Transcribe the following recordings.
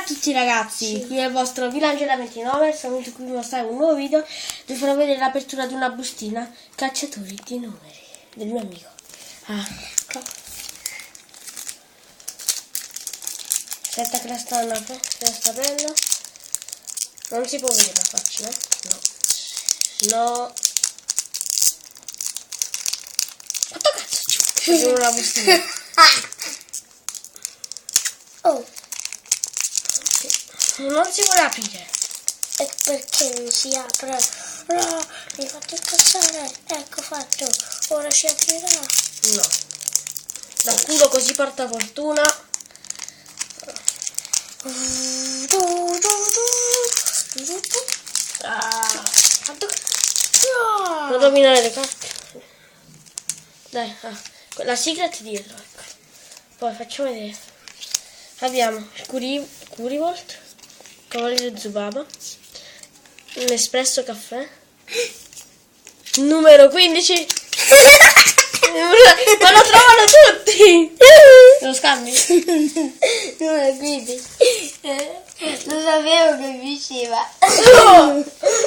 a tutti ragazzi, qui è il vostro Vilangela 29, sono venuto qui a mostrare un nuovo video dove farò vedere l'apertura di una bustina cacciatori di numeri del mio amico. Aspetta che la sta aprendo. Non si può vedere la faccia, no? Quanto cazzo c'è una bustina? Oh, non si vuole aprire. e perché non si apre? No, mi fate incazzare. Ecco fatto, ora si aprirà. No. Da culo così porta fortuna. Non dominare le carte. Dai, la secret dietro, ecco. Poi facciamo vedere. Abbiamo Curivolt, Cavaliere Zubaba, un espresso caffè, numero 15. Ma lo trovano tutti! Lo scambi? Numero 15. Lo sapevo che vinceva. No!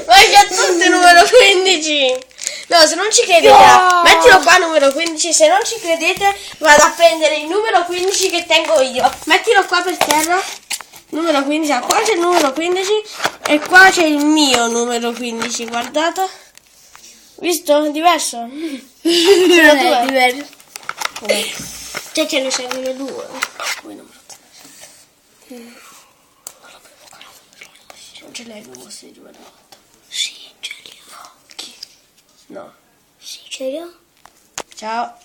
Ma c'è tutto il numero 15! No, se non ci credete, mettilo qua numero 15, se non ci credete vado a prendere il numero 15 che tengo io. Mettilo qua per terra. Numero 15, qua c'è il numero 15 e qua c'è il mio numero 15, guardate. Visto? Diverso? Non è diverso. Te ce ne servono due. Poi non ce l'hai due mostri di quella volta. Sì, ce li ho. No. Sì, ce li ho. Ciao.